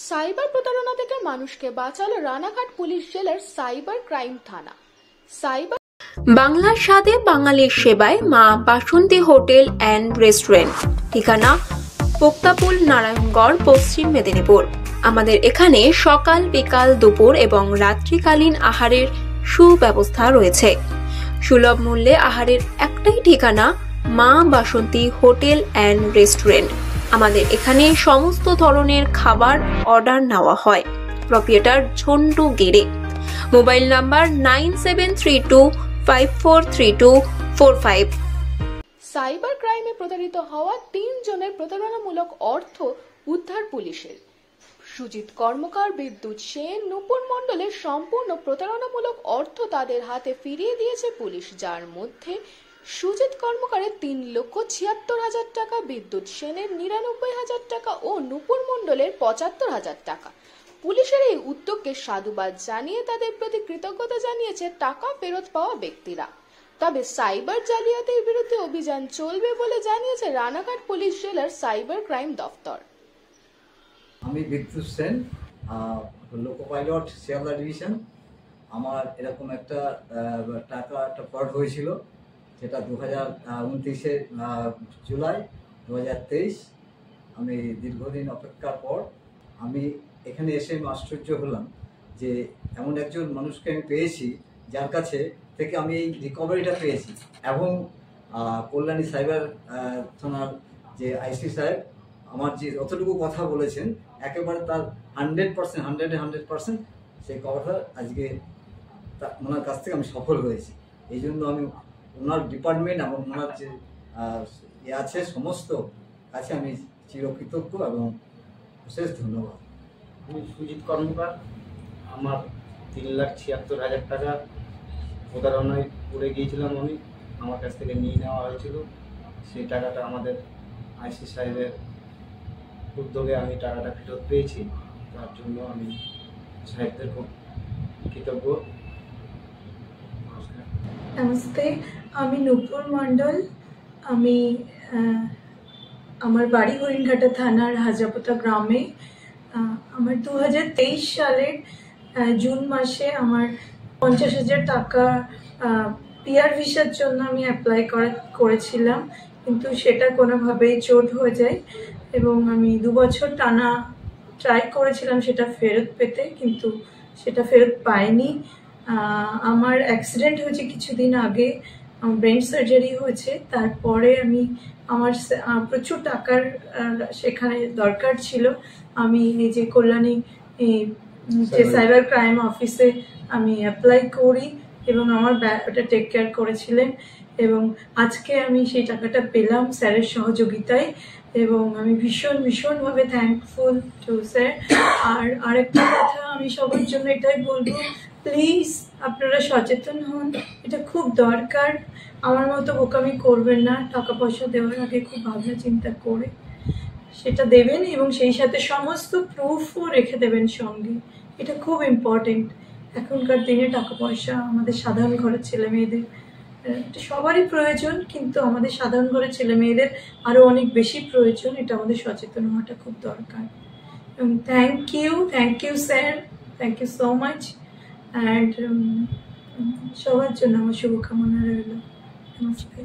Cyber প্রতারণা থেকে মানুষকে বাঁচালো রানাঘাট পুলিশ জেলার সাইবার ক্রাইম থানা। সাইবার বাংলার স্বাদে বাঙালির সেবায় মা বাসন্তী হোটেল অ্যান্ড রেস্টুরেন্ট, ঠিকানা পোক্তাপুল, নারায়ণগড়, পশ্চিম মেদিনীপুর। আমাদের এখানে সকাল, বিকাল, দুপুর এবং রাত্রিকালীন আহারের সুব্যবস্থা রয়েছে। সুলভ মূল্যে আহারের একটাই ঠিকানা, মা বাসন্তী হোটেল অ্যান্ড রেস্টুরেন্ট। আমাদের এখানে সমস্ত ধরনের খাবার অর্ডার নেওয়া হয়। প্রোপ্রাইটার ঝন্টু গেড়ে। Mobile number 9732543245। সাইবার ক্রাইমে প্রতারিত হওয়া 3 জনের প্রতারণামূলক অর্থ উদ্ধার পুলিশের। সুজিত কর্মকার, বিদ্যুৎ সেন, নূপুর মণ্ডলের সম্পূর্ণ প্রতারণামূলক অর্থ তাদের হাতে ফিরিয়ে দিয়েছে পুলিশ, যার মধ্যে সুজিত কর্মকারের 3,76,000 টাকা, বিদ্যুৎ সেনের 99,000 টাকা ও নূপুর মণ্ডলের 75,000 টাকা। পুলিশের এই উদ্যোগকে সাধুবাদ জানিয়ে তাদের প্রতি কৃতজ্ঞতা জানিয়েছে টাকা ফেরত পাওয়া ব্যক্তিরা। তবে সাইবার জালিয়াতির বিরুদ্ধে অভিযান চলবে বলে জানিয়েছে রানাঘাট পুলিশ জেলার সাইবার ক্রাইম দফতর। আমি বিদ্যুৎ Sen, loco pilot, Sealdah division. আমার এরকম একটা ফ্রড হয়েছিল, যেটা 2029 জুলাই 2023। আমি দীর্ঘদিন অপেক্ষার পর আমি এখানে এসে আশ্চর্য হলাম যে এমন একজন মানুষকে আমি পেয়েছি, যার কাছে থেকে আমি এই রিকভারিটা পেয়েছি। এবং কল্যাণী সাইবার থানার যে আইসি সাহেব আমার যে যতটুকু কথা বলেছেন, একেবারে তার 100% সেই কথাটা আজকে ওনার কাছ থেকে আমি সফল হয়েছি। এই জন্য আমি ওনার ডিপার্টমেন্ট এবং ওনার যে আছে সমস্ত কাছে আমি চিরকৃতজ্ঞ এবং বিশেষ ধন্যবাদ। আমি সুজিত কর্মকার। আমার 3,76,000 টাকা প্রতারণায় পড়ে গিয়েছিলাম। আমার কাছ থেকে নিয়ে নেওয়া হয়েছিল। সেই টাকাটা আমাদের আইসি সাহেবের উদ্যোগে আমি টাকাটা ফেরত পেয়েছি। তার জন্য আমি সাহেবদের খুব কৃতজ্ঞ। নমস্তে, আমি নূপুর মণ্ডল। আমি আমার বাড়ি হরিণঘাটা থানার হাজাপোতা গ্রামে। আমার 2023 সালের জুন মাসে আমার 50,000 টাকা পিআর ভিসার জন্য আমি অ্যাপ্লাই করেছিলাম, কিন্তু সেটা কোনোভাবেই চোট হয়ে যায় এবং আমি 2 বছর টানা ট্রাই করেছিলাম সেটা ফেরত পেতে, কিন্তু সেটা ফেরত পাইনি। আমার অ্যাক্সিডেন্ট হয়েছে কিছুদিন আগে, আমার ব্রেন সার্জারি হয়েছে। তারপরে আমার প্রচুর টাকার সেখানে দরকার ছিল। আমি এই যে কল্যাণী যে সাইবার ক্রাইম অফিসে আমি অ্যাপ্লাই করি এবং আমার ওটা টেক কেয়ার করেছিলেন, এবং আজকে আমি সেই টাকাটা পেলাম স্যারের সহযোগিতায়, এবং আমি ভীষণভাবে থ্যাঙ্কফুল টু স্যার। আর আরেকটা কথা আমি সবার জন্য এটাই বলবো, প্লিজ আপনারা সচেতন হন, এটা খুব দরকার। আমার মতো বোকামি করবেন না, টাকা পয়সা দেওয়ার আগে খুব ভাবনা চিন্তা করে সেটা দেবেন, এবং সেই সাথে সমস্ত প্রুফও রেখে দেবেন সঙ্গে। এটা খুব ইম্পর্টেন্ট। এখনকার দিনে টাকা পয়সা আমাদের সাধারণ ঘরের ছেলে মেয়েদের, এটা সবারই প্রয়োজন, কিন্তু আমাদের সাধারণ ঘরের ছেলে মেয়েদের আরও অনেক বেশি প্রয়োজন। এটা আমাদের সচেতন হওয়াটা খুব দরকার। এবং thank you sir, thank you so much. And সবার জন্য আমার শুভকামনা রইল। নমস্কার।